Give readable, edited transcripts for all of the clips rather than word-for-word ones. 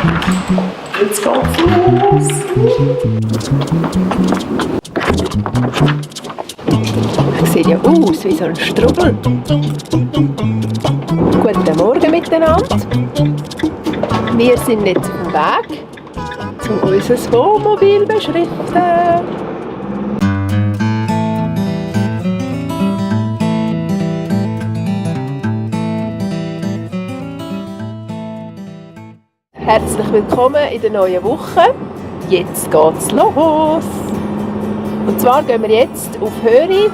Jetzt geht's los! Sieht ja aus wie so ein Strubbel. Guten Morgen miteinander. Wir sind jetzt auf dem Weg, um unser Wohnmobil zu beschriften. Herzlich willkommen in der neuen Woche. Jetzt geht's los! Und zwar gehen wir jetzt auf Höri,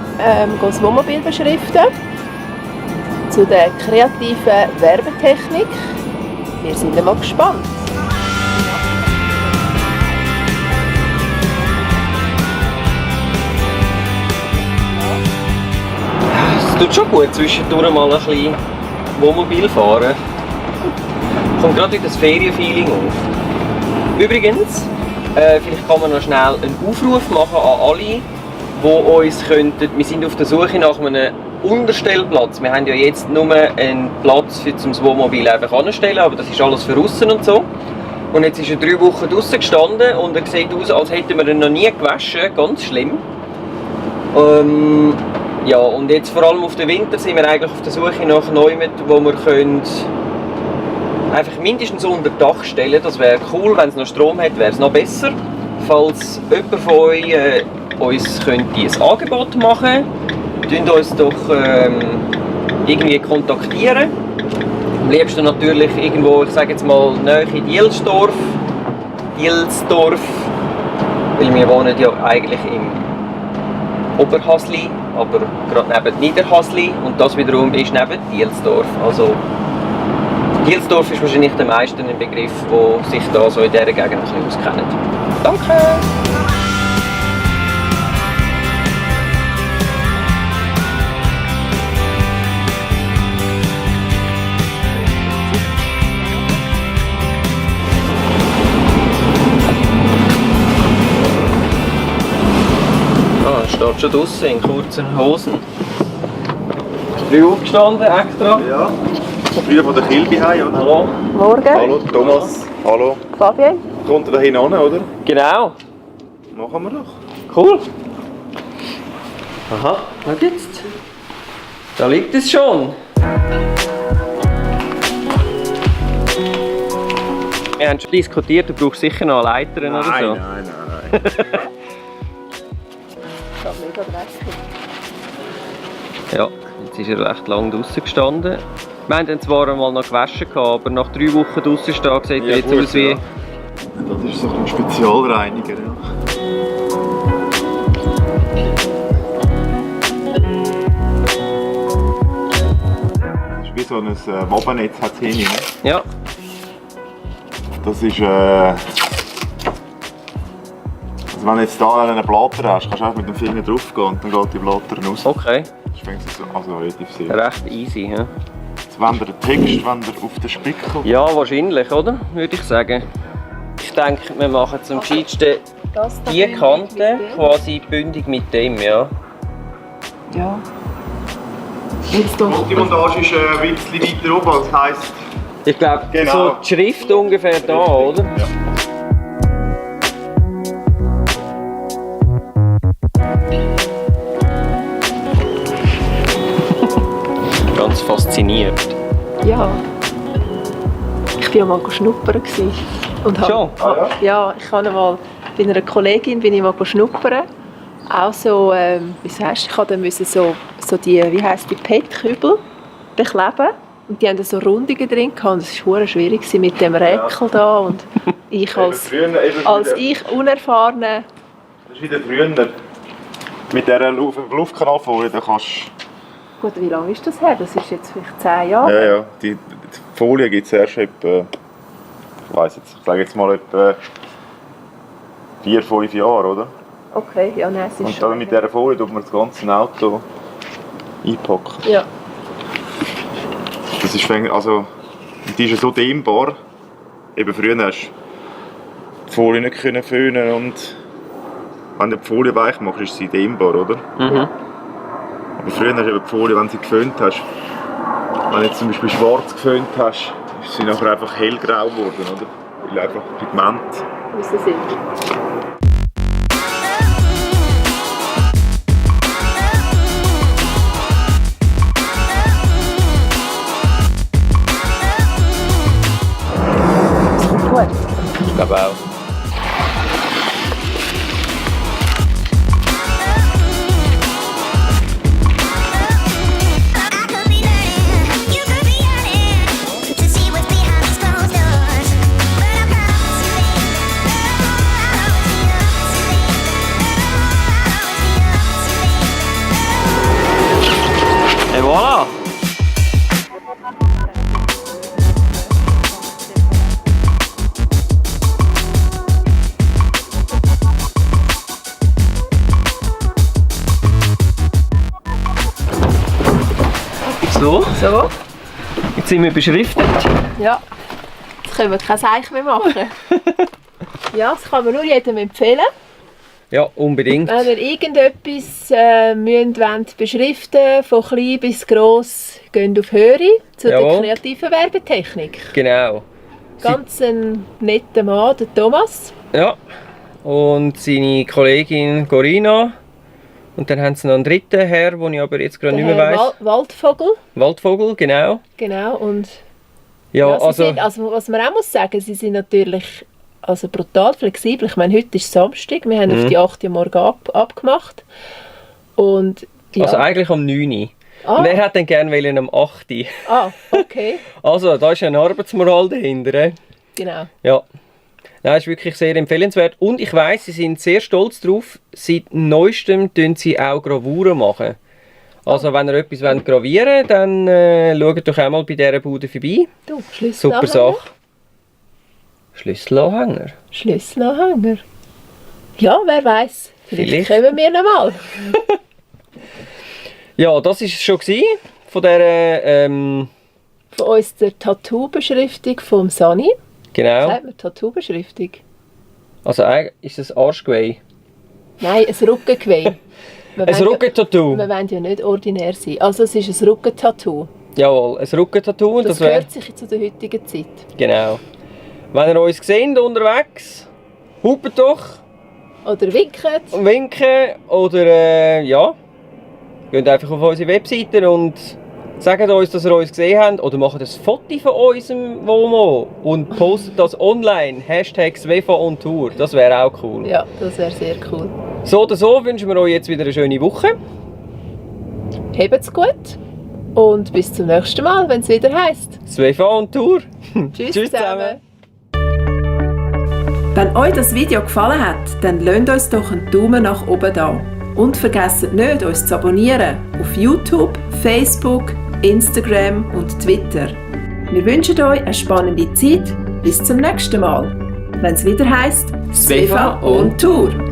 das Wohnmobil beschriften. Zu der kreativen Werbetechnik. Wir sind mal gespannt. Es tut schon gut, zwischendurch mal ein bisschen Wohnmobil fahren. Kommt gerade wieder das Ferienfeeling auf. Übrigens, vielleicht kann man noch schnell einen Aufruf machen an alle, die uns könnten. Wir sind auf der Suche nach einem Unterstellplatz. Wir haben ja jetzt nur einen Platz für das Wohnmobil einfach anstellen, aber das ist alles für aussen und so. Und jetzt ist er 3 Wochen draußen gestanden und er sieht aus, als hätten wir ihn noch nie gewaschen. Ganz schlimm. Ja, und jetzt vor allem auf den Winter sind wir eigentlich auf der Suche nach Neuem, wo wir können einfach mindestens unter Dach stellen. Das wäre cool, wenn es noch Strom hat, wäre es noch besser. Falls jemand von euch uns könnte ein Angebot machen könnte, könnt uns doch irgendwie kontaktieren. Am liebsten natürlich irgendwo, ich sage jetzt mal, nahe in Dielsdorf, weil wir wohnen ja eigentlich im Oberhasli, aber gerade neben Niederhasli und das wiederum ist neben Dielsdorf. Also Dielsdorf ist wahrscheinlich der meisten ein Begriff, der sich da so in dieser Gegend ein bisschen auskennt. Danke! Ah, er steht schon draußen in kurzen Hosen. Ist 3 aufgestanden extra? Ja. Wieder von der Kilby heim, oder? Hallo. Morgen. Hallo, Thomas. Hallo. Fabian. Kommt er da hinein, oder? Genau. Machen wir doch. Cool. Aha, schau jetzt. Da liegt es schon. Wir haben schon diskutiert, du brauchst sicher noch Leitern oder so. Nein. Das ist mega dreckig. Ja, jetzt ist er recht lang draußen gestanden. Wir haben ihn zwar einmal noch gewaschen, aber nach 3 Wochen draußen stehen sieht er jetzt aus wie... Ja. Das ist so ein Spezialreiniger, ja. Das ist wie so ein Wabennetz hat es hinten. Ja. Das ist also wenn du jetzt hier einen Blatter hast, kannst du einfach mit dem Finger drauf gehen und dann geht die Blatter raus. Okay. Das ist also relativ sehr. Recht easy, ja. Jetzt wenn der Text, wenn der auf den Spickel. Ja, wahrscheinlich, oder? Würde ich sagen. Ich denke, wir machen zum gescheitsten die Kante quasi bündig mit dem, ja. Ja. Jetzt doch. Und die Montage ist ein bisschen weiter oben, das heisst... Ich glaube, Genau. so die Schrift ungefähr da, oder? Ja. Ganz fasziniert. Ja. Ich war ja mal schnuppern. Und Schon? Ja, ich habe mal bei einer Kollegin bin ich mal schnuppern. Auch so, wie sagst du, ich musste so die, wie heisst die, PET-Kübel bekleben. Und die hatten so Rundungen drin und es war schwierig mit dem Räckel da. Und ich als Unerfahrene. Das ist wieder früher. Mit dieser Luftkanalfolie, da kannst Gut, wie lange ist das her? Das ist jetzt vielleicht 10 Jahre. ja. Die Folie gibt es erst etwa, ich sage jetzt mal etwa 4-5 Jahre, oder? Okay, ja, nein, es ist Und schon. dann mit dieser Folie tut man das ganze Auto einpacken. Ja. Das ist, also, die ist ja so dehnbar. Eben früher hast du die Folie nicht föhnen und wenn du die Folie weich machst, ist sie dehnbar, oder? Mhm. Aber früher hast du eben die Folie, wenn du sie geföhnt hast, wenn du jetzt zum Beispiel schwarz geföhnt hast, ist sie nachher einfach hellgrau geworden, oder? weil einfach Pigment. Müssen sind. Das kommt gut. Ich glaube auch. Et voilà! So, So? jetzt sind wir beschriftet. Ja. Jetzt können wir kein Seich mehr machen. Ja, das kann man nur jedem empfehlen. Ja, unbedingt. Wenn ihr irgendetwas beschriften wollt, von klein bis gross, geht auf Höri zu der Jawohl. kreativen Werbetechnik. Genau. Ganz ein netter Mann, der Thomas. Ja. Und seine Kollegin Corina. Und dann haben sie noch einen dritten Herr, den ich aber jetzt gerade Der nicht mehr Herr weiss. Waldvogel. Waldvogel, genau. Genau. Und Ja, sie also, sind, also was man auch muss sagen, sie sind natürlich also brutal flexibel. Ich meine, heute ist Samstag, wir haben auf die 8 Uhr morgen abgemacht. Und, ja. also eigentlich um 9 Uhr. Ah. Und er hat dann gerne um 8 Uhr. Ah, okay. Also, da ist eine Arbeitsmoral dahinter. Genau. Ja. Nein, ist wirklich sehr empfehlenswert. Und ich weiss, sie sind sehr stolz drauf. Seit neuestem machen sie auch Gravuren machen. Also, wenn ihr etwas gravieren wollt, dann schaut doch auch mal bei dieser Bude vorbei. Du, Schlüsselanhänger. Super Sache. Schlüsselanhänger. Schlüsselanhänger. Ja, wer weiß. Vielleicht kommen wir noch mal. Ja, das war es schon von dieser. Von uns der Tattoo-Beschriftung vom Sani. Genau. Sagt man Tattoo-Beschriftung? Also ist es Arschgeweih? Nein, ein Rückengeweih. Ein Rückentattoo? Wir wollen ja nicht ordinär sein. Also es ist ein Rückentattoo. Jawohl, ein Rückentattoo. Das gehört sich zu der heutigen Zeit. Genau. Wenn ihr uns seht unterwegs, hupt doch. Oder winken. Winken oder ja. Geht einfach auf unsere Webseite und sagt uns, dass ihr uns gesehen habt. Oder macht ein Foto von unserem Womo und postet das online. #SweFaOnTour. Das wäre auch cool. Ja, das wäre sehr cool. So oder so wünschen wir euch jetzt wieder eine schöne Woche. Habt's gut und bis zum nächsten Mal, wenn es wieder heisst. SweFaOnTour. Tschüss zusammen. Wenn euch das Video gefallen hat, dann lasst uns doch einen Daumen nach oben da. Und vergesst nicht, uns zu abonnieren auf YouTube, Facebook, Instagram und Twitter. Wir wünschen euch eine spannende Zeit. Bis zum nächsten Mal, wenn es wieder heisst SweFaOnTour.